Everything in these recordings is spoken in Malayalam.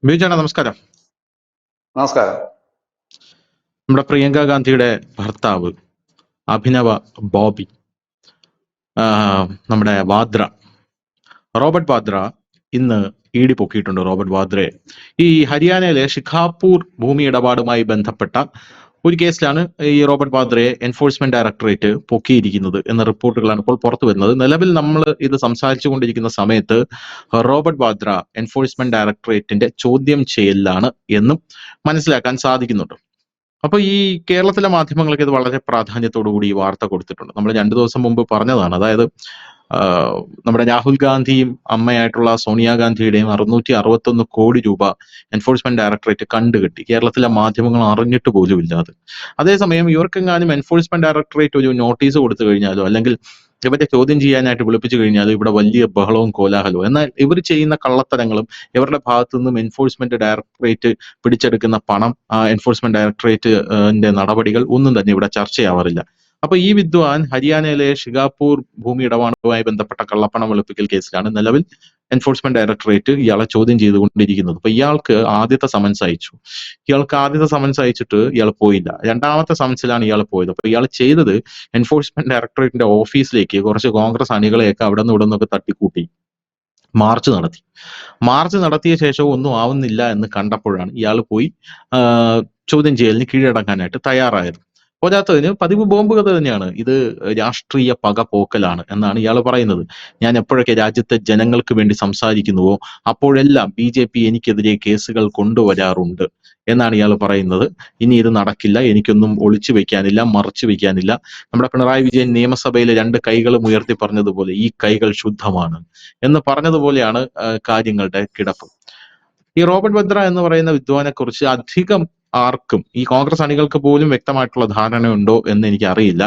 ബിജുചേട്ടാ നമസ്കാരം. നമസ്കാരം. നമ്മുടെ പ്രിയങ്ക ഗാന്ധിയുടെ ഭർത്താവ് അഭിനവ ബോബി, നമ്മുടെ റോബർട്ട് വാദ്ര ഇന്ന് ഇ.ഡി പൊക്കിയിട്ടുണ്ട് റോബർട്ട് വാദ്രയെ. ഈ ഹരിയാനയിലെ ഷിഖാപൂർ ഭൂമി ഇടപാടുമായി ബന്ധപ്പെട്ട ഒരു കേസിലാണ് ഈ റോബർട്ട് വാദ്രയെ എൻഫോഴ്സ്മെന്റ് ഡയറക്ടറേറ്റ് പൊക്കിയിരിക്കുന്നത് എന്ന റിപ്പോർട്ടുകളാണ് ഇപ്പോൾ പുറത്തു വരുന്നത്. നിലവിൽ നമ്മൾ ഇത് സംസാരിച്ചു കൊണ്ടിരിക്കുന്ന സമയത്ത് റോബർട്ട് വാദ്ര എൻഫോഴ്സ്മെന്റ് ഡയറക്ടറേറ്റിന്റെ ചോദ്യം ചെയ്യലാണ് എന്നും മനസ്സിലാക്കാൻ സാധിക്കുന്നുണ്ട്. അപ്പൊ ഈ കേരളത്തിലെ മാധ്യമങ്ങളൊക്കെ ഇത് വളരെ പ്രാധാന്യത്തോടു കൂടി ഈ വാർത്ത കൊടുത്തിട്ടുണ്ട്. നമ്മൾ 2 ദിവസം മുമ്പ് പറഞ്ഞതാണ്. അതായത് നമ്മുടെ രാഹുൽ ഗാന്ധിയും അമ്മയായിട്ടുള്ള സോണിയാഗാന്ധിയുടെയും 661 കോടി രൂപ എൻഫോഴ്സ്മെന്റ് ഡയറക്ടറേറ്റ് കണ്ടുകെട്ടി. കേരളത്തിലെ മാധ്യമങ്ങൾ അറിഞ്ഞിട്ട് പോലും ഇല്ലാതെ. അതേസമയം ഇവർക്കെങ്ങാനും എൻഫോഴ്സ്മെന്റ് ഡയറക്ടറേറ്റ് ഒരു നോട്ടീസ് കൊടുത്തു കഴിഞ്ഞാലോ അല്ലെങ്കിൽ ഇവരെ ചോദ്യം ചെയ്യാനായിട്ട് വിളിപ്പിച്ചു കഴിഞ്ഞാലോ ഇവിടെ വലിയ ബഹളവും കോലാഹലവും. എന്നാൽ ഇവർ ചെയ്യുന്ന കള്ളത്തരങ്ങളും ഇവരുടെ ഭാഗത്തു നിന്നും എൻഫോഴ്സ്മെന്റ് ഡയറക്ടറേറ്റ് പിടിച്ചെടുക്കുന്ന പണം, എൻഫോഴ്സ്മെന്റ് ഡയറക്ടറേറ്റിന്റെ നടപടികൾ ഒന്നും തന്നെ ഇവിടെ ചർച്ചയാവാറില്ല. അപ്പൊ ഈ വിദ്വാൻ ഹരിയാനയിലെ ഷിഖാപൂർ ഭൂമി ഇടപാടുമായി ബന്ധപ്പെട്ട കള്ളപ്പണം വെളുപ്പിക്കൽ കേസിലാണ് നിലവിൽ എൻഫോഴ്സ്മെന്റ് ഡയറക്ടറേറ്റ് ഇയാളെ ചോദ്യം ചെയ്തുകൊണ്ടിരിക്കുന്നത്. അപ്പൊ ഇയാൾക്ക് ആദ്യത്തെ സമൻസ് അയച്ചിട്ട് ഇയാൾ പോയില്ല. രണ്ടാമത്തെ സമൻസിലാണ് ഇയാൾ പോയത്. അപ്പൊ ഇയാൾ ചെയ്തത് എൻഫോഴ്സ്മെന്റ് ഡയറക്ടറേറ്റിന്റെ ഓഫീസിലേക്ക് കുറച്ച് കോൺഗ്രസ് അണികളെയൊക്കെ അവിടെ നിന്ന് ഇവിടെ നിന്നൊക്കെ തട്ടിക്കൂട്ടി മാർച്ച് നടത്തിയ ശേഷം ഒന്നും ആവുന്നില്ല എന്ന് കണ്ടപ്പോഴാണ് ഇയാൾ പോയി ചോദ്യം ചെയ്യലിന് കീഴടങ്ങാനായിട്ട് തയ്യാറായത്. പോരാത്തതിന് പതിവ് ബോംബ് കഥ തന്നെയാണ്. ഇത് രാഷ്ട്രീയ പക പോക്കലാണ് എന്നാണ് ഇയാൾ പറയുന്നത്. ഞാൻ എപ്പോഴൊക്കെ രാജ്യത്തെ ജനങ്ങൾക്ക് വേണ്ടി സംസാരിക്കുന്നുവോ അപ്പോഴെല്ലാം BJP എനിക്കെതിരെ കേസുകൾ കൊണ്ടുവരാറുണ്ട് എന്നാണ് ഇയാൾ പറയുന്നത്. ഇനി ഇത് നടക്കില്ല, എനിക്കൊന്നും ഒളിച്ചു വെക്കാനില്ല, മറച്ചു വെക്കാനില്ല. നമ്മുടെ പിണറായി വിജയൻ നിയമസഭയിലെ 2 കൈകളും ഉയർത്തി പറഞ്ഞതുപോലെ ഈ കൈകൾ ശുദ്ധമാണ് എന്ന് പറഞ്ഞതുപോലെയാണ് കാര്യങ്ങളുടെ കിടപ്പ്. ഈ റോബർട്ട് വദ്ര എന്ന് പറയുന്ന വിദ്വാനെ കുറിച്ച് അധികം ആർക്കും, ഈ കോൺഗ്രസ് അണികൾക്ക് പോലും വ്യക്തമായിട്ടുള്ള ധാരണയുണ്ടോ എന്ന് എനിക്ക് അറിയില്ല.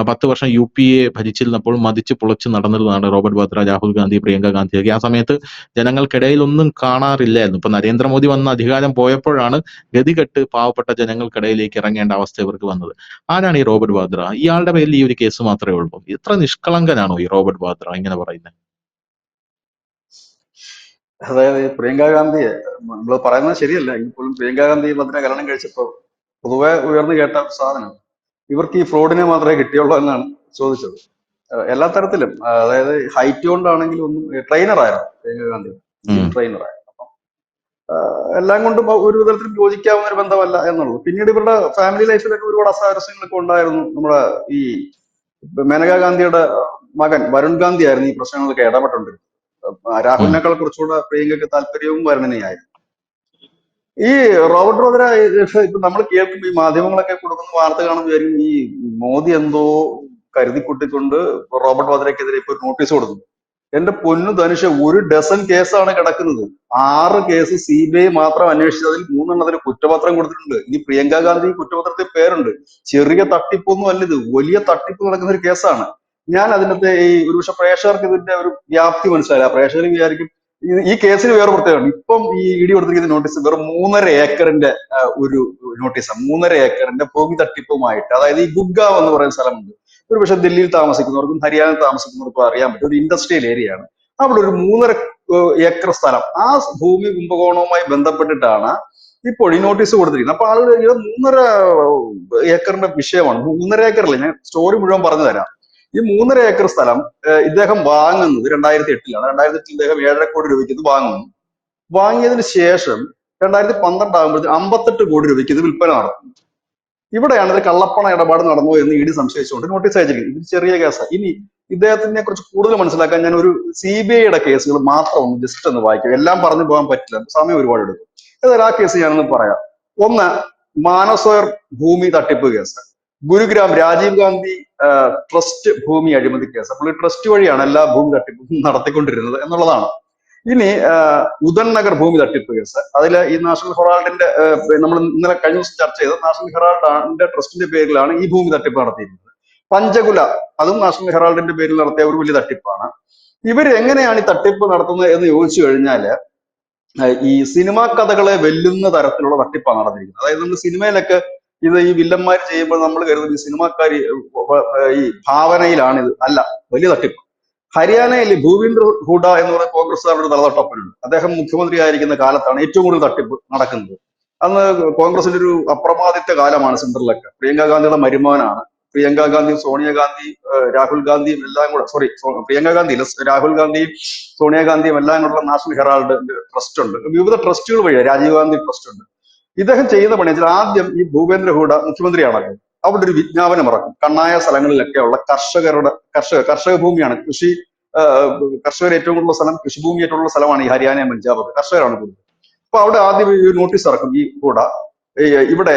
10 വർഷം UPA ഭരിച്ചിരുന്നപ്പോൾ മതിച്ച് പുളച്ച് നടന്നിരുന്നതാണ് റോബർട്ട് വദ്ര, രാഹുൽ ഗാന്ധി, പ്രിയങ്ക ഗാന്ധിയൊക്കെ. ആ സമയത്ത് ജനങ്ങൾക്കിടയിൽ ഒന്നും കാണാറില്ലായിരുന്നു. ഇപ്പൊ നരേന്ദ്രമോദി വന്ന് അധികാരം പോയപ്പോഴാണ് ഗതികെട്ട് പാവപ്പെട്ട ജനങ്ങൾക്കിടയിലേക്ക് ഇറങ്ങേണ്ട അവസ്ഥ ഇവർക്ക് വന്നത്. ആരാണ് ഈ റോബർട്ട് വാദ്ര? ഇയാളുടെ പേരിൽ ഈ ഒരു കേസ് മാത്രമേ ഉള്ളൂ. ഇത്ര നിഷ്കളങ്കനാണോ ഈ റോബർട്ട് വാദ്ര ഇങ്ങനെ പറയുന്നത്? അതായത് പ്രിയങ്ക ഗാന്ധിയെ നമ്മൾ പറയുന്നത് ശരിയല്ല. എങ്കിൽപ്പോലും പ്രിയങ്ക ഗാന്ധി ഭദ്ര കല്യാണം കഴിച്ചപ്പോൾ പൊതുവെ ഉയർന്നു കേട്ട സാധനം ഇവർക്ക് ഈ ഫ്രോഡിനെ മാത്രമേ കിട്ടിയുള്ളൂ എന്നാണ് ചോദിച്ചത്. എല്ലാ തരത്തിലും, അതായത് ഹൈറ്റ് കൊണ്ടാണെങ്കിലും ഒന്നും ട്രെയിനറായിരുന്നു പ്രിയങ്ക ഗാന്ധി, ജിം ട്രെയിനറായിരുന്നു. അപ്പം എല്ലാം കൊണ്ടും ഒരു വിധത്തിലും യോജിക്കാവുന്ന ഒരു ബന്ധമല്ല എന്നുള്ളത്. പിന്നീട് ഇവരുടെ ഫാമിലി ലൈഫിലൊക്കെ ഒരുപാട് അസാരസ്യങ്ങളൊക്കെ ഉണ്ടായിരുന്നു. നമ്മുടെ ഈ മേനകാ ഗാന്ധിയുടെ മകൻ വരുൺ ഗാന്ധി ആയിരുന്നു ഈ പ്രശ്നങ്ങളൊക്കെ ഇടപെട്ടുകൊണ്ടിരുന്നത്. രാഹുലിനേക്കാൾ കുറച്ചുകൂടെ പ്രിയങ്കയ്ക്ക് താല്പര്യവും വരുന്നതിനായിരുന്നു. ഈ റോബർട്ട് വദ്ര ഇപ്പൊ നമ്മൾ കേൾക്കും, ഈ മാധ്യമങ്ങളൊക്കെ കൊടുക്കുന്ന വാർത്ത കാണുമ്പോൾ വിചാരിക്കും ഈ മോദി എന്തോ കരുതിക്കൂട്ടിക്കൊണ്ട് റോബർട്ട് വദ്രയ്ക്കെതിരെ ഇപ്പൊ ഒരു നോട്ടീസ് കൊടുത്തു. എന്റെ പൊന്നു ധനുഷ, 1 ഡസൻ കേസാണ് കിടക്കുന്നത്. 6 കേസ് CBI മാത്രം അന്വേഷിച്ചതിൽ 3 കുറ്റപത്രം കൊടുത്തിട്ടുണ്ട്. ഇനി പ്രിയങ്ക ഗാന്ധി കുറ്റപത്രത്തിൽ പേരുണ്ട്. ചെറിയ തട്ടിപ്പൊന്നും അല്ല ഇത്, വലിയ തട്ടിപ്പ് നടക്കുന്ന ഒരു കേസാണ്. ഞാൻ അതിനകത്ത് ഈ ഒരുപക്ഷെ പ്രേക്ഷകർക്ക് ഇതിന്റെ ഒരു വ്യാപ്തി മനസ്സിലായില്ല. പ്രേക്ഷകർ വിചാരിക്കും ഈ കേസിന് വേറെ പ്രത്യേകമാണ്. ഇപ്പം ഈ ഇടി കൊടുത്തിരിക്കുന്ന നോട്ടീസ് വെറും 3.5 ഏക്കറിന്റെ ഒരു നോട്ടീസാണ്. 3.5 ഏക്കറിന്റെ ഭൂമി തട്ടിപ്പുമായിട്ട്. അതായത് ഈ ഗുഡ്ഗാവ് എന്ന് പറയുന്ന സ്ഥലമുണ്ട്. ഒരു പക്ഷെ ദില്ലിയിൽ താമസിക്കുന്നവർക്കും ഹരിയാനയിൽ താമസിക്കുന്നവർക്കും അറിയാൻ പറ്റും. ഒരു ഇൻഡസ്ട്രിയൽ ഏരിയ ആണ്. അവിടെ ഒരു 3.5 ഏക്കർ സ്ഥലം, ആ ഭൂമി കുംഭകോണവുമായി ബന്ധപ്പെട്ടിട്ടാണ് ഇപ്പോൾ ഈ നോട്ടീസ് കൊടുത്തിരിക്കുന്നത്. അപ്പൊ ആളുകൾ 3.5 ഏക്കറിന്റെ വിഷയമാണ്. 3.5 ഏക്കറല്ലേ, ഞാൻ സ്റ്റോറി മുഴുവൻ പറഞ്ഞു തരാം. ഈ 3.5 ഏക്കർ സ്ഥലം ഇദ്ദേഹം വാങ്ങുന്നത് 2008-ലാണ്. 2008 ഇദ്ദേഹം 7.5 കോടി രൂപയ്ക്ക് ഇത് വാങ്ങുന്നു. വാങ്ങിയതിന് ശേഷം 2012 ആകുമ്പോഴത്തേക്ക് 58 കോടി രൂപയ്ക്ക് ഇത് വിൽപ്പന നടത്തുന്നു. ഇവിടെയാണ് ഇത് കള്ളപ്പണ ഇടപാട് നടന്നോ എന്ന് ഇടി സംശയിച്ചുകൊണ്ട് നോട്ടീസ് അയച്ചിരിക്കുന്നത്. ഇത് ചെറിയ കേസാണ്. ഇനി ഇദ്ദേഹത്തിനെ കുറിച്ച് കൂടുതൽ മനസ്സിലാക്കാൻ ഞാൻ ഒരു CBIയുടെ കേസുകൾ മാത്രം ഒന്ന് ജസ്റ്റ് ഒന്ന് വായിക്കാം. എല്ലാം പറഞ്ഞു പോകാൻ പറ്റില്ല, സമയം ഒരുപാട് എടുക്കും. ഏതായാലും ആ കേസ് ഞാനൊന്ന് പറയാം. ഒന്ന്, മാനസോയർ ഭൂമി തട്ടിപ്പ് കേസ്. ഗുരുഗ്രാം രാജീവ് ഗാന്ധി ട്രസ്റ്റ് ഭൂമി അഴിമതി കേസ്. അപ്പോൾ ഈ ട്രസ്റ്റ് വഴിയാണ് എല്ലാ ഭൂമി തട്ടിപ്പും നടത്തിക്കൊണ്ടിരുന്നത് എന്നുള്ളതാണ്. ഇനി ഉദൻ നഗർ ഭൂമി തട്ടിപ്പ് കേസ്. അതിൽ ഈ നാഷണൽ ഹെറാൾഡിന്റെ, നമ്മൾ ഇന്നലെ കഴിഞ്ഞ ദിവസം ചർച്ച ചെയ്ത നാഷണൽ ഹെറാൾഡിന്റെ ട്രസ്റ്റിന്റെ പേരിലാണ് ഈ ഭൂമി തട്ടിപ്പ് നടത്തിയിരുന്നത്. പഞ്ചകുല, അതും നാഷണൽ ഹെറാൾഡിന്റെ പേരിൽ നടത്തിയ ഒരു വലിയ തട്ടിപ്പാണ്. ഇവർ എങ്ങനെയാണ് ഈ തട്ടിപ്പ് നടത്തുന്നത് എന്ന് ചോദിച്ചു കഴിഞ്ഞാല് ഈ സിനിമാ കഥകളെ വെല്ലുന്ന തരത്തിലുള്ള തട്ടിപ്പാണ് നടന്നിരിക്കുന്നത്. അതായത് നമ്മൾ സിനിമയിലൊക്കെ ഇത് ഈ വില്ലന്മാർ ചെയ്യുമ്പോൾ നമ്മൾ കരുതുന്നത് ഈ സിനിമാക്കാർ ഈ ഭാവനയിലാണ് ഇത്. അല്ല, വലിയ തട്ടിപ്പ്. ഹരിയാനയിൽ ഭൂപീന്ദർ ഹൂഡ എന്ന് പറയുന്ന കോൺഗ്രസ്സുകാരുടെ തലതൊട്ടപ്പനുണ്ട്. അദ്ദേഹം മുഖ്യമന്ത്രിയായിരിക്കുന്ന കാലത്താണ് ഏറ്റവും കൂടുതൽ തട്ടിപ്പ് നടക്കുന്നത്. അന്ന് കോൺഗ്രസിന്റെ ഒരു അപ്രമാദിത്യ കാലമാണ് സെൻട്രലിലൊക്കെ. പ്രിയങ്ക ഗാന്ധിയുടെ മരുമകനാണ്. പ്രിയങ്ക ഗാന്ധിയും സോണിയാഗാന്ധി രാഹുൽ ഗാന്ധിയും എല്ലാം കൂടെ, സോറി, പ്രിയങ്ക ഗാന്ധി രാഹുൽ ഗാന്ധിയും സോണിയാഗാന്ധിയും എല്ലാം കൂടെ നാഷണൽ ഹെറാൾഡ് ട്രസ്റ്റ് ഉണ്ട്. വിവിധ ട്രസ്റ്റുകൾ വഴിയാണ്, രാജീവ് ഗാന്ധി ട്രസ്റ്റ് ഉണ്ട്. ഇദ്ദേഹം ചെയ്യുന്ന പണി വെച്ചാൽ ആദ്യം ഈ ഭൂപേന്ദ്ര ഹൂഡ മുഖ്യമന്ത്രിയാണല്ലോ, അവിടെ ഒരു വിജ്ഞാപനം ഇറക്കും. കണ്ണായ സ്ഥലങ്ങളിലൊക്കെ ഉള്ള കർഷക ഭൂമിയാണ് കൃഷി, കർഷകർ ഏറ്റവും കൂടുതൽ സ്ഥലം, കൃഷിഭൂമി ഏറ്റവും കൂടുതൽ സ്ഥലമാണ് ഈ ഹരിയാന പഞ്ചാബ്, കർഷകരാണ് കൂടുതൽ. അപ്പൊ അവിടെ ആദ്യം ഈ നോട്ടീസ് ഇറക്കും. ഈ കൂടെ ഇവിടെ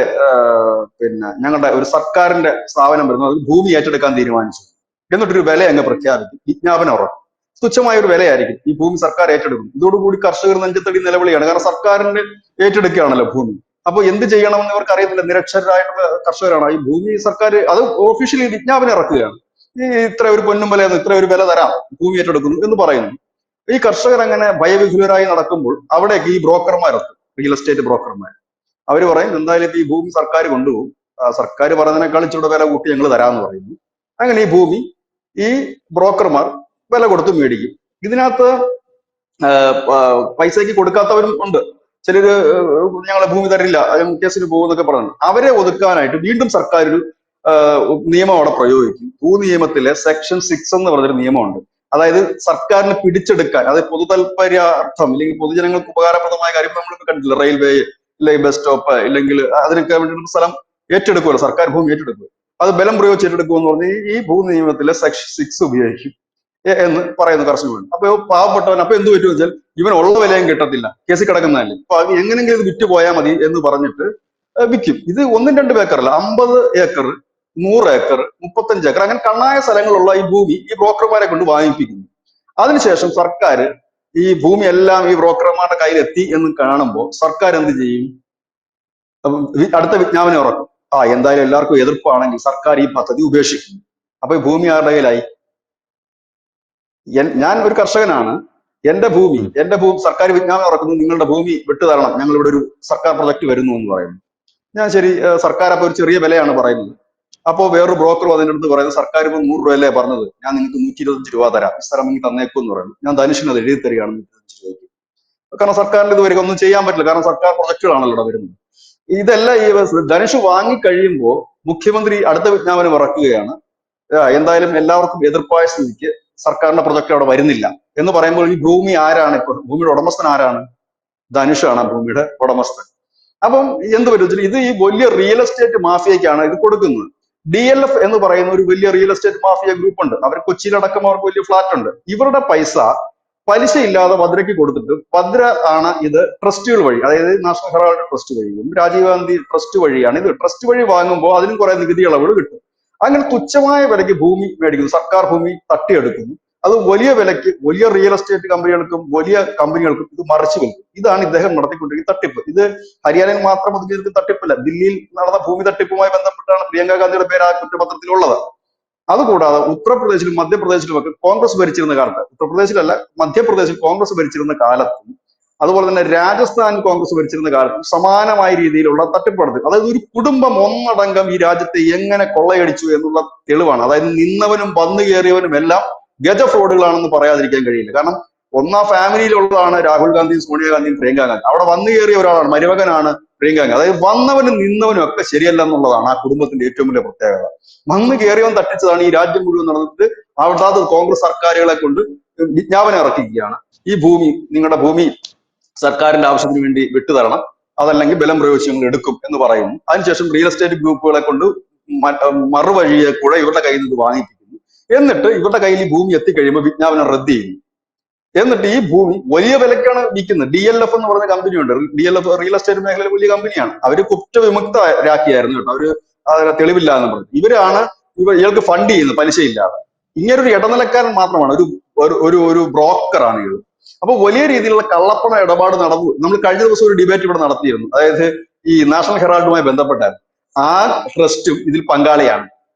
പിന്നെ ഞങ്ങളുടെ ഒരു സർക്കാരിന്റെ സ്ഥാപനം വരുന്നു, അത് ഭൂമി ഏറ്റെടുക്കാൻ തീരുമാനിച്ചു എന്നിട്ടൊരു വില അങ്ങ് പ്രഖ്യാപിക്കും, വിജ്ഞാപനം ഇറക്കും. തുച്ഛമായ ഒരു വിലയായിരിക്കും, ഈ ഭൂമി സർക്കാർ ഏറ്റെടുക്കും. ഇതോടുകൂടി കർഷകർ നെഞ്ചത്തടി നിലവിളിയാണ്, കാരണം സർക്കാരിന്റെ ഏറ്റെടുക്കുകയാണല്ലോ ഭൂമി. അപ്പൊ എന്ത് ചെയ്യണമെന്ന് ഇവർക്ക് അറിയത്തില്ല, നിരക്ഷരായിട്ടുള്ള കർഷകരാണ്. ഈ ഭൂമി സർക്കാർ അത് ഓഫീഷ്യലി വിജ്ഞാപനം ഇറക്കുകയാണ്, ഈ ഇത്ര ഒരു പൊന്നും വിലയെന്ന്, ഇത്ര ഒരു വില തരാം, ഭൂമി ഏറ്റെടുക്കുന്നു എന്ന് പറയുന്നു. ഈ കർഷകർ അങ്ങനെ ഭയവിഹുലരായി നടക്കുമ്പോൾ അവിടേക്ക് ഈ ബ്രോക്കർമാരെത്തും, റിയൽ എസ്റ്റേറ്റ് ബ്രോക്കർമാർ. അവര് പറയും എന്തായാലും ഈ ഭൂമി സർക്കാർ കൊണ്ടുപോകും, സർക്കാർ പറയുന്നതിനേക്കാൾ ഇച്ചിരി വില കൂട്ടി ഞങ്ങൾ തരാമെന്ന് പറയുന്നു. അങ്ങനെ ഈ ഭൂമി ഈ ബ്രോക്കർമാർ വില കൊടുത്ത് മേടിക്കും. ഇതിനകത്ത് പൈസയ്ക്ക് കൊടുക്കാത്തവരും ഉണ്ട്. ചിലര് ഞങ്ങളെ ഭൂമി തരില്ല, കേസിന് പോകുന്നൊക്കെ പറഞ്ഞു. അവരെ ഒതുക്കാനായിട്ട് വീണ്ടും സർക്കാർ ഒരു നിയമം അവിടെ പ്രയോഗിക്കും. ഭൂനിയമത്തിലെ സെക്ഷൻ 6 എന്ന് പറഞ്ഞൊരു നിയമമുണ്ട്. അതായത് സർക്കാരിന് പിടിച്ചെടുക്കാൻ, അതായത് പൊതുതാൽപര്യാർത്ഥം അല്ലെങ്കിൽ പൊതുജനങ്ങൾക്ക് ഉപകാരപ്രദമായ കാര്യം നമ്മൾ കണ്ടില്ല, റെയിൽവേ അല്ലെങ്കിൽ ബസ് സ്റ്റോപ്പ്, ഇല്ലെങ്കിൽ അതിനൊക്കെ വേണ്ടി സ്ഥലം ഏറ്റെടുക്കുമല്ലോ, സർക്കാർ ഭൂമി ഏറ്റെടുക്കും. അത് ബലം പ്രയോഗിച്ച് ഏറ്റെടുക്കുമെന്ന് പറഞ്ഞ് ഈ ഭൂനിയമത്തിലെ സെക്ഷൻ 6 ഉപയോഗിക്കും എന്ന് പറയുന്നു കർഷകൻ. അപ്പൊ പാവപ്പെട്ടവൻ അപ്പൊ എന്ത് പറ്റുമെന്ന് വെച്ചാൽ ഇവൻ ഉള്ള വിലയും കിട്ടത്തില്ല, കേസിൽ കിടക്കുന്നതല്ലേ, അപ്പൊ എങ്ങനെങ്കിലും ഇത് വിറ്റ് പോയാൽ മതി എന്ന് പറഞ്ഞിട്ട് വിൽക്കും. ഇത് 1-2 ഏക്കറല്ല, 50 ഏക്കർ, 100 ഏക്കർ, 35 ഏക്കർ, അങ്ങനെ കണ്ണായ സ്ഥലങ്ങളുള്ള ഈ ഭൂമി ഈ ബ്രോക്കർമാരെ കൊണ്ട് വാങ്ങിപ്പിക്കുന്നു. അതിനുശേഷം സർക്കാർ ഈ ഭൂമി എല്ലാം ഈ ബ്രോക്കർമാരുടെ കയ്യിലെത്തി എന്ന് കാണുമ്പോൾ സർക്കാർ എന്ത് ചെയ്യും? അടുത്ത വിജ്ഞാപനം ഇറക്കും. എന്തായാലും എല്ലാവർക്കും എതിർപ്പാണെങ്കിൽ സർക്കാർ ഈ പദ്ധതി ഉപേക്ഷിക്കും. അപ്പൊ ഈ ഭൂമി ആരുടെ കയ്യിലായി? ഞാൻ ഒരു കർഷകനാണ്, എന്റെ ഭൂമി സർക്കാർ വിജ്ഞാപനം ഇറക്കുന്നു, നിങ്ങളുടെ ഭൂമി വിട്ടുതരണം, ഞങ്ങൾ ഇവിടെ ഒരു സർക്കാർ പ്രൊജക്ട് വരുന്നു എന്ന് പറയുന്നു. ഞാൻ ശരി, സർക്കാർ അപ്പൊ ഒരു ചെറിയ വിലയാണ് പറയുന്നത്. അപ്പോൾ വേറൊരു ബ്രോക്കർ അതിൻ്റെ അടുത്ത് പറയുന്നത്, സർക്കാർ ഇപ്പൊ 100 രൂപയല്ലേ പറഞ്ഞത്, ഞാൻ നിങ്ങൾക്ക് 125 രൂപ തരാം, ഈ സ്ഥലം എനിക്ക് തന്നേക്കും എന്ന് പറയുന്നു. ഞാൻ ധനുഷിന് അത് എഴുതി തരികയാണ് 125 രൂപയ്ക്ക്. കാരണം സർക്കാരിന്റെ ഇത് വരിക ഒന്നും ചെയ്യാൻ പറ്റില്ല, കാരണം സർക്കാർ പ്രൊജക്ടുകളാണല്ലോ ഇവിടെ വരുന്നത്. ഇതെല്ലാം ഈ ധനുഷ് വാങ്ങിക്കഴിയുമ്പോൾ മുഖ്യമന്ത്രി അടുത്ത വിജ്ഞാപനം ഇറക്കുകയാണ്. എന്തായാലും എല്ലാവർക്കും എതിർപ്പായ സ്ഥിതിക്ക് സർക്കാരിന്റെ പ്രൊജക്ട് അവിടെ വരുന്നില്ല എന്ന് പറയുമ്പോൾ ഈ ഭൂമി ആരാണ്? ഇപ്പൊ ഭൂമിയുടെ ഉടമസ്ഥൻ ആരാണ്? ധനുഷാണ് ഭൂമിയുടെ ഉടമസ്ഥൻ. അപ്പം എന്ത് പറ്റും, ഇത് ഈ വലിയ റിയൽ എസ്റ്റേറ്റ് മാഫിയക്കാണ് ഇത് കൊടുക്കുന്നത്. DLF എന്ന് പറയുന്ന ഒരു വലിയ റിയൽ എസ്റ്റേറ്റ് മാഫിയ ഗ്രൂപ്പ് ഉണ്ട്. അവർ കൊച്ചിയിലടക്കം അവർക്ക് വലിയ ഫ്ലാറ്റ് ഉണ്ട്. ഇവരുടെ പൈസ പലിശയില്ലാതെ ഭദ്രയ്ക്ക് കൊടുത്തിട്ട്, ഭദ്ര ആണ് ഇത് ട്രസ്റ്റുകൾ വഴി, അതായത് നാഷണൽ ഹെറാൾഡ് ട്രസ്റ്റ് വഴിയും രാജീവ് ഗാന്ധി ട്രസ്റ്റ് വഴിയാണ് ഇത്. ട്രസ്റ്റ് വഴി വാങ്ങുമ്പോൾ അതിനും കുറെ നികുതി ഇളവുകൾ കിട്ടും. അങ്ങനെ തുച്ഛമായ വിലയ്ക്ക് ഭൂമി മേടിക്കുന്നു, സർക്കാർ ഭൂമി തട്ടിയെടുക്കുന്നു. അത് വലിയ വിലയ്ക്ക് വലിയ റിയൽ എസ്റ്റേറ്റ് കമ്പനികൾക്കും വലിയ കമ്പനികൾക്കും ഇത് മറിച്ചു വിൽക്കും. ഇതാണ് ഇദ്ദേഹം നടത്തിക്കൊണ്ടിരിക്കുന്ന തട്ടിപ്പ്. ഇത് ഹരിയാനയിൽ മാത്രം ഒതുങ്ങിയിരിക്കുന്ന തട്ടിപ്പല്ല, ദില്ലിയിൽ നടന്ന ഭൂമി തട്ടിപ്പുമായി ബന്ധപ്പെട്ടാണ് പ്രിയങ്ക ഗാന്ധിയുടെ പേര് ആ കുറ്റപത്രത്തിലുള്ളത്. അതുകൂടാതെ ഉത്തർപ്രദേശിലും മധ്യപ്രദേശിലും ഒക്കെ കോൺഗ്രസ് ഭരിച്ചിരുന്ന കാലത്ത്, ഉത്തർപ്രദേശിലല്ല മധ്യപ്രദേശിൽ കോൺഗ്രസ് ഭരിച്ചിരുന്ന കാലത്തും, അതുപോലെ തന്നെ രാജസ്ഥാൻ കോൺഗ്രസ് ഭരിച്ചിരുന്ന കാലത്തും സമാനമായ രീതിയിലുള്ള തട്ടിപ്പ് നടത്തി. അതായത് ഒരു കുടുംബം ഒന്നടങ്കം ഈ രാജ്യത്തെ എങ്ങനെ കൊള്ളയടിച്ചു എന്നുള്ള തെളിവാണ്. അതായത് നിന്നവനും വന്നു കയറിയവനും എല്ലാം ഗജ ഫ്രോഡുകളാണെന്ന് പറയാതിരിക്കാൻ കഴിയില്ല. കാരണം ഒന്നാം ഫാമിലിയിലുള്ളതാണ് രാഹുൽ ഗാന്ധിയും സോണിയാഗാന്ധിയും പ്രിയങ്ക ഗാന്ധി. അവിടെ വന്നു കയറിയ ഒരാളാണ്, മരുമകനാണ് പ്രിയങ്ക ഗാന്ധി. അതായത് വന്നവനും നിന്നവനും ഒക്കെ ശരിയല്ല എന്നുള്ളതാണ് ആ കുടുംബത്തിന്റെ ഏറ്റവും വലിയ പ്രത്യേകത. വന്നു കയറിയവൻ തട്ടിച്ചതാണ് ഈ രാജ്യം മുഴുവൻ നടന്നിട്ട് അവിടുത്തെ കോൺഗ്രസ് സർക്കാരുകളെ കൊണ്ട് വിജ്ഞാപനം ഇറക്കിക്കുകയാണ്. ഈ ഭൂമി, നിങ്ങളുടെ ഭൂമി സർക്കാരിന്റെ ആവശ്യത്തിന് വേണ്ടി വിട്ടുതരണം, അതല്ലെങ്കിൽ ബലം പ്രയോഗിച്ച് ഞങ്ങൾ എടുക്കും എന്ന് പറയുന്നു. അതിനുശേഷം റിയൽ എസ്റ്റേറ്റ് ഗ്രൂപ്പുകളെ കൊണ്ട് മറുവഴിയെ കൂടെ ഇവരുടെ കയ്യിൽ നിന്ന് വാങ്ങിപ്പിക്കുന്നു. എന്നിട്ട് ഇവരുടെ കയ്യിൽ ഈ ഭൂമി എത്തിക്കഴിയുമ്പോൾ വിജ്ഞാപനം റദ്ദ് ചെയ്യുന്നു. എന്നിട്ട് ഈ ഭൂമി വലിയ വിലക്കാണ് വിൽക്കുന്നത്. DLF എന്ന് പറഞ്ഞ കമ്പനിയുണ്ട്. DLF റിയൽ എസ്റ്റേറ്റ് മേഖലയിൽ വലിയ കമ്പനിയാണ്. അവര് കുറ്റവിമുക്തരാക്കിയായിരുന്നു കേട്ടോ, അവര് തെളിവില്ല എന്ന് പറഞ്ഞു. ഇവരാണ് ഇയാൾക്ക് ഫണ്ട് ചെയ്യുന്നത് പലിശയില്ലാതെ. ഇങ്ങനൊരു ഇടനിലക്കാരൻ മാത്രമാണ്, ഒരു ബ്രോക്കറാണ് ഇത്. അപ്പൊ വലിയ രീതിയിലുള്ള കള്ളപ്പണ ഇടപാട് നടന്നു. നമ്മൾ കഴിഞ്ഞ ദിവസം ഒരു ഡിബേറ്റ് ഇവിടെ നടത്തിയിരുന്നു, അതായത് ഈ നാഷണൽ ഹെറാൾഡുമായി ബന്ധപ്പെട്ടായിരുന്നു. ആ ട്രസ്റ്റും ഇതിൽ പങ്കാളിയാണ്.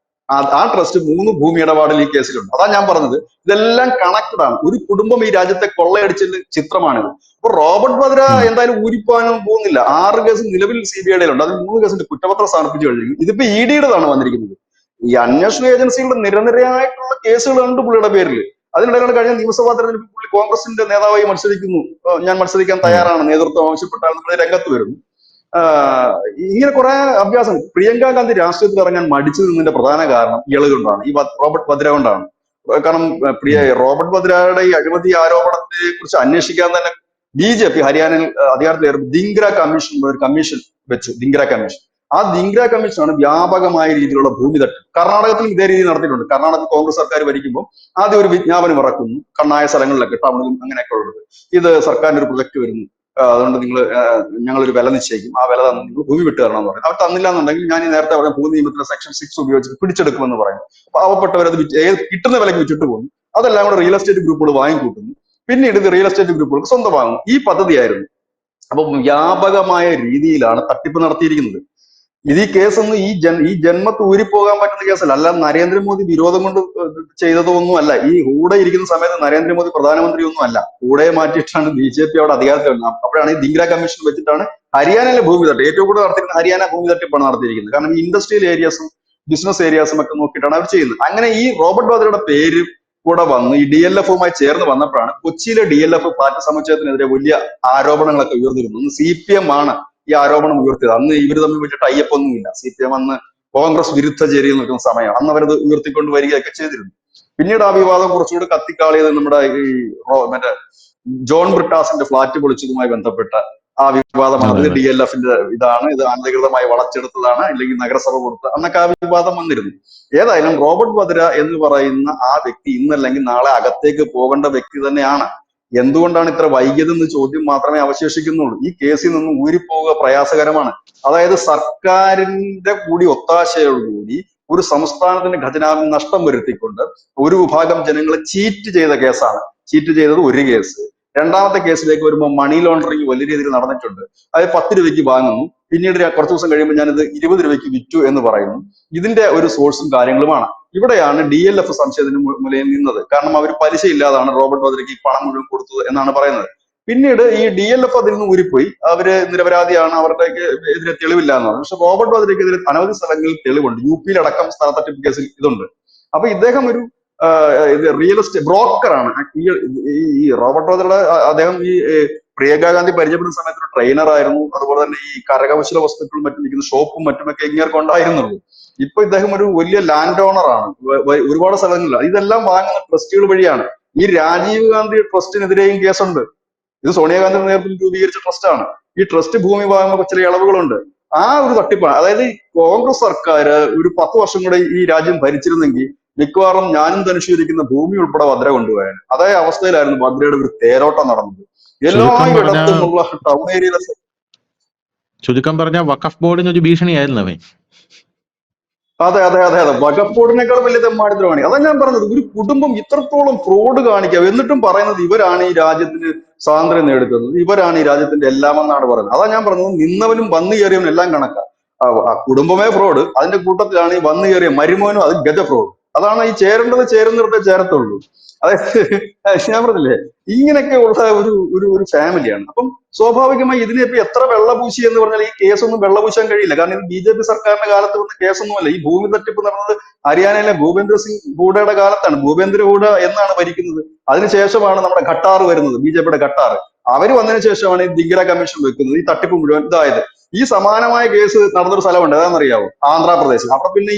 ആ ട്രസ്റ്റ് 3 ഭൂമി ഇടപാടിൽ ഈ കേസിലുണ്ട്. അതാ ഞാൻ പറഞ്ഞത്, ഇതെല്ലാം കണക്റ്റഡ് ആണ്. ഒരു കുടുംബം ഈ രാജ്യത്തെ കൊള്ളയടിച്ചതിന്റെ ചിത്രമാണിത്. അപ്പൊ റോബർട്ട് വദ്ര എന്തായാലും ഊരിപ്പോകാനും പോകുന്നില്ല. 6 കേസ് നിലവിൽ CBIയുടെ ഉണ്ട്. അതിൽ 3 കേസിന്റെ കുറ്റപത്രം സമർപ്പിച്ചു കഴിഞ്ഞു. ഇതിപ്പോ EDയുടേതാണ് വന്നിരിക്കുന്നത്. ഈ അന്വേഷണ ഏജൻസികളുടെ നിരനിരയായിട്ടുള്ള കേസുകളുണ്ട് പുള്ളിയുടെ പേരിൽ. അതിനിടയിലാണ് കഴിഞ്ഞ നിയമസഭാ തെരഞ്ഞെടുപ്പിൽ പുള്ളി കോൺഗ്രസിന്റെ നേതാവായി മത്സരിക്കുന്നു. ഞാൻ മത്സരിക്കാൻ ഉം. തയ്യാറാണ്, നേതൃത്വം ആവശ്യപ്പെട്ടാൽ നമ്മൾ രംഗത്ത് വരുന്നു. ആഹ് ഇങ്ങനെ കുറെ അഭ്യാസം. പ്രിയങ്ക ഗാന്ധി രാഷ്ട്രീയത്തിൽ ഇറങ്ങാൻ മടിച്ചു നിന്നതിന്റെ പ്രധാന കാരണം ഇയാള് കൊണ്ടാണ്, റോബർട്ട് വദ്ര കൊണ്ടാണ്. കാരണം ഉം. റോബർട്ട് വദ്രയുടെ ഈ അഴിമതി ആരോപണത്തെ കുറിച്ച് അന്വേഷിക്കാൻ തന്നെ BJP ഹരിയാനയിൽ അധികാരത്തിലേറും ദിങ്ര കമ്മീഷൻ ഒരു കമ്മീഷൻ വെച്ചു, ദിങ്ര കമ്മീഷൻ. ആ ദിങ്ര കമ്മീഷനാണ് വ്യാപകമായ രീതിയിലുള്ള ഭൂമി തട്ടിപ്പ്. കർണാടകത്തിലും ഇതേ രീതിയിൽ നടത്തിയിട്ടുണ്ട്. കർണാടകത്തിൽ കോൺഗ്രസ് സർക്കാർ ഭരിക്കുമ്പോൾ ആദ്യം ഒരു വിജ്ഞാപനം ഇറക്കുന്നു, കണ്ണായ സ്ഥലങ്ങളിലൊക്കെ, ടൗണിലും അങ്ങനെയൊക്കെ ഉള്ളത്. ഇത് സർക്കാരിന്റെ ഒരു പ്രൊജക്ട് വരുന്നു, അതുകൊണ്ട് നിങ്ങൾ ഞങ്ങളൊരു വില നിശ്ചയിക്കും, ആ വില തന്നു നിങ്ങൾ ഭൂമി വിട്ടു തരണം എന്ന് പറയും. അവർ തന്നില്ല എന്നുണ്ടെങ്കിൽ ഞാൻ ഈ നേരത്തെ പറഞ്ഞ ഭൂമി നിയമത്തിലെ സെക്ഷൻ 6 ഉപയോഗിച്ച് പിടിച്ചെടുക്കുമെന്ന് പറയും. പാവപ്പെട്ടവരത് കിട്ടുന്ന വിലയ്ക്ക് വിറ്റിട്ട് പോകുന്നു. അതെല്ലാം കൂടെ റിയൽ എസ്റ്റേറ്റ് ഗ്രൂപ്പുകൾ വാങ്ങിക്കൂട്ടുന്നു. പിന്നീട് ഇത് റിയൽ എസ്റ്റേറ്റ് ഗ്രൂപ്പുകൾക്ക് സ്വന്തമാകുന്നു. ഈ പദ്ധതിയായിരുന്നു. അപ്പം വ്യാപകമായ രീതിയിലാണ് തട്ടിപ്പ് നടത്തിയിരിക്കുന്നത്. ഇത് ഈ കേസൊന്നും ഈ ജന്മത്ത് ഊരിപ്പോകാൻ പറ്റുന്ന കേസല്ല. അല്ല നരേന്ദ്രമോദി വിരോധം കൊണ്ട് ചെയ്തതോ ഒന്നും അല്ല. ഈ ഹൂഡ ഇരിക്കുന്ന സമയത്ത് നരേന്ദ്രമോദി പ്രധാനമന്ത്രി ഒന്നും അല്ല. ഹൂഡയെ മാറ്റിയിട്ടാണ് BJP അവിടെ അധികാരത്തിൽ വരുന്നത്. അപ്പോഴാണ് ഈ ദിങ്ര കമ്മീഷൻ വെച്ചിട്ടാണ് ഹരിയാനയിലെ ഭൂമി തട്ടി ഏറ്റവും കൂടുതൽ നടത്തിയിരിക്കുന്നത്. ഹരിയാന ഭൂമി തട്ടിപ്പാണ് നടത്തിയിരിക്കുന്നത്. കാരണം ഈ ഇൻഡസ്ട്രിയൽ ഏരിയാസും ബിസിനസ് ഏരിയാസും ഒക്കെ നോക്കിയിട്ടാണ് അവർ ചെയ്യുന്നത്. അങ്ങനെ ഈ റോബർട്ട് വാദ്രയുടെ പേര് കൂടെ വന്ന് ഈ DLF-വുമായി ചേർന്ന് വന്നപ്പോഴാണ് കൊച്ചിയിലെ DLF ഫ്ലാറ്റ് സമുച്ചയത്തിനെതിരെ വലിയ ആരോപണങ്ങളൊക്കെ ഉയർന്നിരുന്നു. CPM ആണ് ഈ ആരോപണം ഉയർത്തിയത്. അന്ന് ഇവർ തമ്മിൽ വലിയ ടൈപ്പ് ഒന്നുമില്ല. CPM അന്ന് കോൺഗ്രസ് വിരുദ്ധ ചേരിയിൽ നിൽക്കുന്ന സമയം. അന്ന് അവരത് ഉയർത്തിക്കൊണ്ട് വരികയൊക്കെ ചെയ്തിരുന്നു. പിന്നീട് ആ വിവാദം കുറച്ചുകൂടി കത്തിക്കാളിയത് നമ്മുടെ ഈ മറ്റേ ജോൺ ബ്രിട്ടാസിന്റെ ഫ്ളാറ്റ് പൊളിച്ചതുമായി ബന്ധപ്പെട്ട ആ വിവാദമാണ്. അതെ ഇത് അതെ. DLF-ന്റെ ഇതാണ്, ഇത് അനധികൃതമായി വളച്ചെടുത്തതാണ്, അല്ലെങ്കിൽ നഗരസഭ കൊടുത്ത അന്നൊക്കെ ആ വിവാദം വന്നിരുന്നു. ഏതായാലും റോബർട്ട് വദ്ര എന്ന് പറയുന്ന ആ വ്യക്തി ഇന്നല്ലെങ്കിൽ നാളെ അകത്തേക്ക് പോകേണ്ട വ്യക്തി തന്നെയാണ്. എന്തുകൊണ്ടാണ് ഇത്ര വൈകിയതെന്ന് ചോദ്യം മാത്രമേ അവശേഷിക്കുന്നുള്ളൂ. ഈ കേസിൽ നിന്നും ഊരിപ്പോവുക പ്രയാസകരമാണ്. അതായത് സർക്കാരിന്റെ കൂടി ഒത്താശയോടുകൂടി ഒരു സംസ്ഥാനത്തിന്റെ ഖജനാവിൽ നഷ്ടം വരുത്തിക്കൊണ്ട് ഒരു വിഭാഗം ജനങ്ങളെ ചീറ്റ് ചെയ്ത കേസാണ്. ചീറ്റ് ചെയ്തത് ഒരു കേസ്. രണ്ടാമത്തെ കേസിലേക്ക് വരുമ്പോൾ മണി ലോണ്ടറിങ് വലിയ രീതിയിൽ നടന്നിട്ടുണ്ട്. അത് 10 രൂപയ്ക്ക് വാങ്ങുന്നു, പിന്നീട് കുറച്ച് ദിവസം കഴിയുമ്പോൾ ഞാനിത് 20 രൂപയ്ക്ക് വിറ്റു എന്ന് പറയുന്നു. ഇതിന്റെ ഒരു സോഴ്സും കാര്യങ്ങളുമാണ്. ഇവിടെയാണ് DLF സംശയത്തിന് മുലയിൽ നിന്നത്. കാരണം അവർ പലിശ ഇല്ലാതാണ് റോബർട്ട് വദ്രയ്ക്ക് ഈ പണം മുഴുവൻ കൊടുത്തത് എന്നാണ് പറയുന്നത്. പിന്നീട് ഈ DLF അതിൽ നിന്ന് ഊരിപ്പോയി, അവര് നിരപരാധിയാണ്, അവരുടെ എതിരെ തെളിവില്ല എന്ന് പറഞ്ഞു. പക്ഷെ റോബർട്ട് വദ്രയ്ക്കെതിരെ അനവധി സ്ഥലങ്ങളിൽ തെളിവുണ്ട്. UP-യിൽ അടക്കം സ്ഥല തട്ടിപ്പ് കേസിൽ ഇതുണ്ട്. അപ്പൊ ഇദ്ദേഹം ഒരു ഇത് റിയൽ എസ്റ്റേറ്റ് ബ്രോക്കറാണ്. ഈ റോബർട്ട് വദ്രയുടെ അദ്ദേഹം ഈ പ്രിയങ്ക ഗാന്ധി പരിചയപ്പെടുന്ന സമയത്ത് ഒരു ട്രെയിനർ ആയിരുന്നു. അതുപോലെ തന്നെ ഈ കരകൗശല വസ്തുക്കളും മറ്റും വിൽക്കുന്ന ഷോപ്പും മറ്റുമൊക്കെ ഇങ്ങേർക്ക് ഉണ്ടായിരുന്നുള്ളൂ. ഇപ്പൊ ഇദ്ദേഹം ഒരു വലിയ ലാൻഡ് ഓണർ ആണ്. ഒരുപാട് സ്ഥലങ്ങളിൽ ഇതെല്ലാം വാങ്ങുന്ന ട്രസ്റ്റുകൾ വഴിയാണ്. ഈ രാജീവ് ഗാന്ധി ട്രസ്റ്റിനെതിരെയും കേസുണ്ട്. ഇത് സോണിയാഗാന്ധിയുടെ നേതൃത്വത്തിൽ രൂപീകരിച്ച ട്രസ്റ്റാണ്. ഈ ട്രസ്റ്റ് ഭൂമി വാങ്ങുമ്പോൾ ചില ഇളവുകളുണ്ട്. ആ ഒരു തട്ടിപ്പാണ്. അതായത് കോൺഗ്രസ് സർക്കാർ ഒരു 10 വർഷം കൂടെ ഈ രാജ്യം ഭരിച്ചിരുന്നെങ്കിൽ മിക്കവാറും ഞാനും ധനുഷീകരിക്കുന്ന ഭൂമി ഉൾപ്പെടെ വദ്ര കൊണ്ടുപോയാൽ. അതേ അവസ്ഥയിലായിരുന്നു വദ്രയുടെ ഒരു തേരോട്ടം നടന്നത്. ചുരുക്കം പറഞ്ഞ എല്ലായിടത്തും ഉള്ള ടൗൺ ഏരിയയിലെ വഖഫ് ബോർഡിന് ഒരു ഭീഷണിയായിരുന്നു അവൻ. അതെ അതെ അതെ അതെ വഖഫ് ബോർഡിനേക്കാൾ വലിയ തെമ്മാടിത്തരമാണ്. അതാ ഞാൻ പറഞ്ഞത്, ഒരു കുടുംബം ഇത്രത്തോളം ഫ്രോഡ് കാണിക്കുക, എന്നിട്ടും പറയുന്നത് ഇവരാണ് ഈ രാജ്യത്തിന് സ്വാതന്ത്ര്യം നേടിത്തന്നത്, ഇവരാണ് ഈ രാജ്യത്തിന്റെ എല്ലാമെന്നാണ് പറയുന്നത്. അതാ ഞാൻ പറഞ്ഞത്, നിന്നവനും വന്നു കയറിയവനും എല്ലാം കണക്കാം. ആ കുടുംബമേ ഫ്രോഡ്, അതിന്റെ കൂട്ടത്തിലാണ് ഈ വന്നു കയറിയ മരുമോനും അത് ഗജ ഫ്രോഡ്. അതാണ് ഈ ചേരേണ്ടത് ചേരുന്നിടത്തെ ചേരത്തുള്ളൂ. അതായത് ഞാൻ പറഞ്ഞില്ലേ, ഇങ്ങനെയൊക്കെ ഉള്ള ഒരു ഫാമിലിയാണ്. അപ്പം സ്വാഭാവികമായി ഇതിനെ ഇപ്പൊ എത്ര വെള്ളപൂശി എന്ന് പറഞ്ഞാൽ ഈ കേസൊന്നും വെള്ളപൂശാൻ കഴിയില്ല. കാരണം ഇത് BJP സർക്കാരിന്റെ കാലത്ത് വന്ന കേസൊന്നുമല്ല. ഈ ഭൂമി തട്ടിപ്പ് നടന്നത് ഹരിയാനയിലെ ഭൂപേന്ദ്ര സിംഗ് ഹൂഡയുടെ കാലത്താണ്. ഭൂപേന്ദ്ര ഹൂഡ എന്നാണ് ഭരിക്കുന്നത്. അതിനുശേഷമാണ് നമ്മുടെ ഖട്ടാർ വരുന്നത്, BJP-യുടെ ഖട്ടാർ. അവര് വന്നതിന് ശേഷമാണ് ഈ ദിഗ്ര കമ്മീഷൻ വെക്കുന്നത്. ഈ തട്ടിപ്പ് മുഴുവൻ ഇതായത് ഈ സമാനമായ കേസ് നടന്നൊരു സ്ഥലമുണ്ട്, അതാണെന്നറിയാവോ? ആന്ധ്രാപ്രദേശ്. അവിടെ പിന്നെ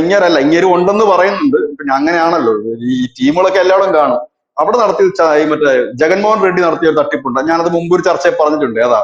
ഇങ്ങേരും ഉണ്ടെന്ന് പറയുന്നുണ്ട്. പിന്നെ അങ്ങനെയാണല്ലോ, ഈ ടീമുകളൊക്കെ എല്ലായിടും കാണും. അവിടെ നടത്തിയ മറ്റേ ജഗൻമോഹൻ റെഡ്ഡി നടത്തിയ ഒരു തട്ടിപ്പുണ്ട്. ഞാനത് മുമ്പ് ഒരു ചർച്ചയിൽ പറഞ്ഞിട്ടുണ്ട്. ഏതാ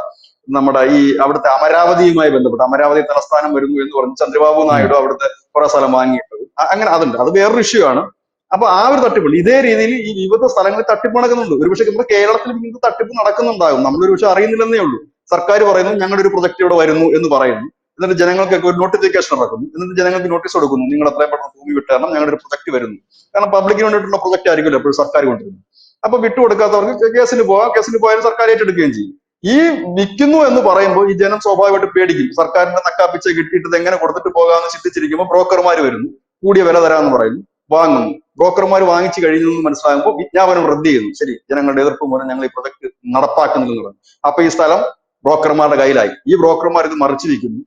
നമ്മുടെ ഈ അവിടുത്തെ അമരാവതിയുമായി ബന്ധപ്പെട്ട് അമരാവതി തലസ്ഥാനം വരുന്നു എന്ന് പറഞ്ഞ് ചന്ദ്രബാബു നായിഡു അവിടുത്തെ കുറെ സ്ഥലം വാങ്ങിയിട്ടത്. അങ്ങനെ അതുണ്ട്, അത് വേറൊരു ഇഷ്യൂ ആണ്. അപ്പൊ ആ ഒരു തട്ടിപ്പുണ്ട്. ഇതേ രീതിയിൽ ഈ വിവിധ സ്ഥലങ്ങളിൽ തട്ടിപ്പ് നടക്കുന്നുണ്ട്. ഒരുപക്ഷെ നമ്മുടെ കേരളത്തിൽ ഇങ്ങനത്തെ തട്ടിപ്പ് നടക്കുന്നുണ്ടാകും, നമ്മളൊരു പക്ഷെ അറിയുന്നില്ലെന്നേ ഉള്ളൂ. സർക്കാർ പറയുന്നു ഞങ്ങളുടെ ഒരു പ്രൊജക്ട് ഇവിടെ വരുന്നു എന്ന് പറയുന്നു. എന്നിട്ട് ജനങ്ങൾക്കൊക്കെ ഒരു നോട്ടിഫിക്കേഷൻ ഇറക്കുന്നു. എന്നിട്ട് ജനങ്ങൾക്ക് നോട്ടീസ് കൊടുക്കുന്നു, നിങ്ങൾ എത്രയും പെട്ടെന്ന് ഭൂമി വിട്ടുതരണം, ഞങ്ങളുടെ ഒരു പ്രൊജക്ട് വരുന്നു. കാരണം പബ്ലിക്കിന് വേണ്ടിയിട്ടുള്ള പ്രൊജക്ട് ആയിരിക്കുമല്ലോ എപ്പോഴും സർക്കാർ കൊണ്ടിരുന്നത്. അപ്പൊ വിട്ടുകൊടുക്കാത്തവർക്ക് കേസിന് പോകാം. കേസിന് പോയാലും സർക്കാർ ഏറ്റെടുക്കുകയും ചെയ്യും. ഈ വിൽക്കുന്നു എന്ന് പറയുമ്പോൾ ഈ ജനം സ്വാഭാവികമായിട്ട് പേടിക്കും. സർക്കാരിന്റെ നക്കാപ്പിച്ച കിട്ടിയിട്ട് എങ്ങനെ കൊടുത്തിട്ട് പോകാമെന്ന് ചിന്തിച്ചിരിക്കുമ്പോൾ ബ്രോക്കർമാർ വരുന്നു, കൂടിയ വില തരാമെന്ന് പറയുന്നു, വാങ്ങുന്നു. ബ്രോക്കർമാർ വാങ്ങിച്ചു കഴിഞ്ഞു എന്ന് മനസ്സിലാകുമ്പോൾ വിജ്ഞാപനം റദ്ദ് ചെയ്യുന്നു. ശരി, ജനങ്ങളുടെ എതിർപ്പ് മൂലം ഞങ്ങൾ ഈ പ്രൊജക്ട് നടപ്പാക്കുന്നില്ലെന്ന് പറഞ്ഞു. അപ്പൊ ഈ സ്ഥലം ബ്രോക്കർമാരുടെ കയ്യിലായി. ഈ ബ്രോക്കർമാർ ഇത് മറിച്ചു വിൽക്കുന്നു.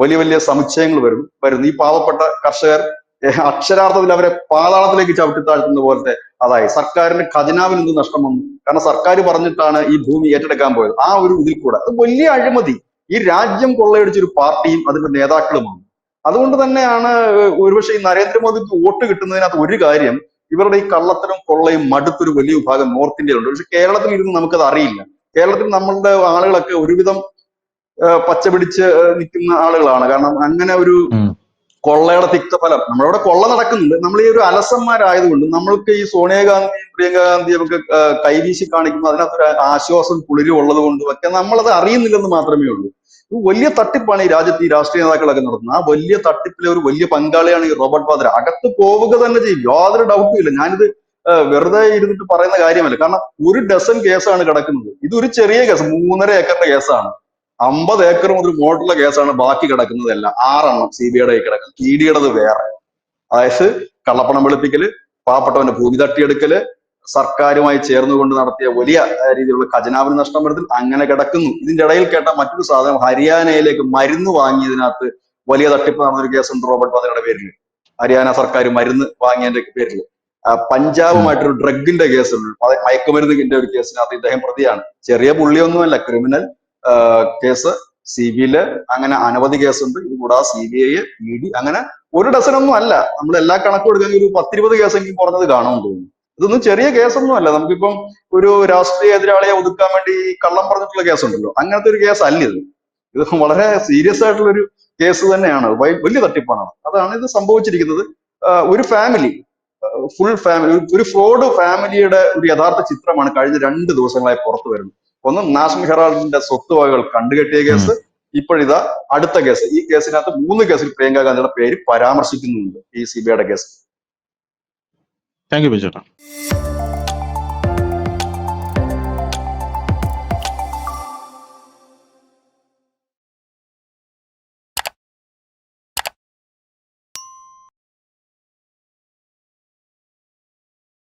വലിയ വലിയ സമുച്ചയങ്ങൾ വരുന്നു. ഈ പാവപ്പെട്ട കർഷകർ അക്ഷരാർത്ഥത്തിൽ അവരെ പാതാളത്തിലേക്ക് ചവിട്ടിത്താഴ്ത്തുന്ന പോലത്തെ അതായി. സർക്കാരിന്റെ ഖജനാവിൽ നിന്ന് നഷ്ടം വന്നു. കാരണം സർക്കാർ പറഞ്ഞിട്ടാണ് ഈ ഭൂമി ഏറ്റെടുക്കാൻ പോയത്. ആ ഒരു ഇതിൽ കൂടെ അത് വലിയ അഴിമതി. ഈ രാജ്യം കൊള്ളയടിച്ചൊരു പാർട്ടിയും അതിന്റെ നേതാക്കളുമാണ്. അതുകൊണ്ട് തന്നെയാണ് ഒരുപക്ഷെ ഈ നരേന്ദ്രമോദിക്ക് വോട്ട് കിട്ടുന്നതിനകത്ത് ഒരു കാര്യം, ഇവരുടെ ഈ കള്ളത്തരം കൊള്ളയും മടുത്തൊരു വലിയ വിഭാഗം നോർത്ത് ഇന്ത്യയിലുണ്ട്. പക്ഷെ കേരളത്തിൽ ഇരുന്ന് നമുക്കത് അറിയില്ല. കേരളത്തിൽ നമ്മളുടെ ആളുകളൊക്കെ ഒരുവിധം പച്ച പിടിച്ച് നിൽക്കുന്ന ആളുകളാണ്. കാരണം അങ്ങനെ ഒരു ഉം. കൊള്ളയുടെ തിക്തഫലം നമ്മളിവിടെ കൊള്ള നടക്കുന്നുണ്ട്. നമ്മൾ ഈ ഒരു അലസന്മാരായതുകൊണ്ട് നമ്മൾക്ക് ഈ സോണിയാഗാന്ധിയും പ്രിയങ്ക ഗാന്ധിയും ഒക്കെ കൈവീശി കാണിക്കുമ്പോൾ അതിനകത്തൊരു ആശ്വാസം കുളിരും ഉള്ളത് കൊണ്ടും ഒക്കെ നമ്മളത് അറിയുന്നില്ലെന്ന് മാത്രമേ ഉള്ളൂ. ഇത് വലിയ തട്ടിപ്പാണ് ഈ രാജ്യത്ത് ഈ രാഷ്ട്രീയ നേതാക്കളൊക്കെ നടത്തുന്നത്. ആ വലിയ തട്ടിപ്പിലെ ഒരു വലിയ പങ്കാളിയാണ് ഈ റോബർട്ട് വാദ്ര. അകത്ത് പോവുക തന്നെ ചെയ്യും, യാതൊരു ഡൗട്ടും ഇല്ല. ഞാനിത് വെറുതെ ഇരുന്നിട്ട് പറയുന്ന കാര്യമല്ല. കാരണം ഒരു ഡസൻ കേസാണ് കിടക്കുന്നത്. ഇതൊരു ചെറിയ കേസ്, 3.5 ഏക്കറിന്റെ കേസാണ്. 50 ഏക്കർ മുതൽ മോട്ടുള്ള കേസാണ് ബാക്കി കിടക്കുന്നതെല്ലാം. 6 CBIയുടെ കിടക്കുന്നത്, ED-യുടേത് വേറെ. അതായത് കള്ളപ്പണം വെളുപ്പിക്കല്, പാവപ്പെട്ടവന്റെ ഭൂമി തട്ടിയെടുക്കല്, സർക്കാരുമായി ചേർന്നുകൊണ്ട് നടത്തിയ വലിയ രീതിയിലുള്ള ഖജനാവിന് നഷ്ടം വരുത്തൽ, അങ്ങനെ കിടക്കുന്നു. ഇതിന്റെ ഇടയിൽ കേട്ട മറ്റൊരു സാധനം, ഹരിയാനയിലേക്ക് മരുന്ന് വാങ്ങിയതിനകത്ത് വലിയ തട്ടിപ്പ് നടന്നൊരു കേസുണ്ട് റോബർട്ട് വാദ്രയുടെ പേരിൽ. ഹരിയാന സർക്കാർ മരുന്ന് വാങ്ങിയതിന്റെ പേരിൽ. പഞ്ചാബുമായിട്ടൊരു ഡ്രഗിന്റെ കേസുണ്ട്, മയക്കുമരുന്നിന്റെ ഒരു കേസിനകത്ത് ഇദ്ദേഹം പ്രതിയാണ്. ചെറിയ പുള്ളിയൊന്നുമല്ല, ക്രിമിനൽ കേസ്, സിവില്, അങ്ങനെ അനവധി കേസുണ്ട്. ഇത് കൂടാതെ CBI, ED, അങ്ങനെ ഒരു ഡസനൊന്നും അല്ല. നമ്മൾ എല്ലാ കണക്കും എടുക്കുകയാണെങ്കിൽ ഒരു 10-20 കേസെങ്കിലും കുറഞ്ഞത് കാണുമെന്ന് തോന്നുന്നു. ഇതൊന്നും ചെറിയ കേസൊന്നും അല്ല. നമുക്കിപ്പം ഒരു രാഷ്ട്രീയ എതിരാളിയെ ഒതുക്കാൻ വേണ്ടി കള്ളം പറഞ്ഞിട്ടുള്ള കേസുണ്ടല്ലോ, അങ്ങനത്തെ ഒരു കേസ് അല്ല ഇത്. ഇത് വളരെ സീരിയസ് ആയിട്ടുള്ള ഒരു കേസ് തന്നെയാണ്. വലിയ തട്ടിപ്പാണ്. അതാണ് ഇത് സംഭവിച്ചിരിക്കുന്നത്. ഒരു ഫാമിലി, ഫുൾ ഫാമിലി, ഒരു ഫ്രോഡ് ഫാമിലിയുടെ ഒരു യഥാർത്ഥ ചിത്രമാണ് കഴിഞ്ഞ 2 ദിവസങ്ങളായി പുറത്തു വരുന്നത്. ഒന്ന്, നാഷണൽ ഹെറാൾഡിന്റെ സ്വത്തുവകകൾ കണ്ടുകെട്ടിയ കേസ്. ഇപ്പോഴിതാ അടുത്ത കേസ്. ഈ കേസിനകത്ത് 3 കേസിൽ പ്രിയങ്ക ഗാന്ധിയുടെ പേര് പരാമർശിക്കുന്നുണ്ട് ഈ CBIയുടെ കേസ്. Thank you ബിജുട്ടാ.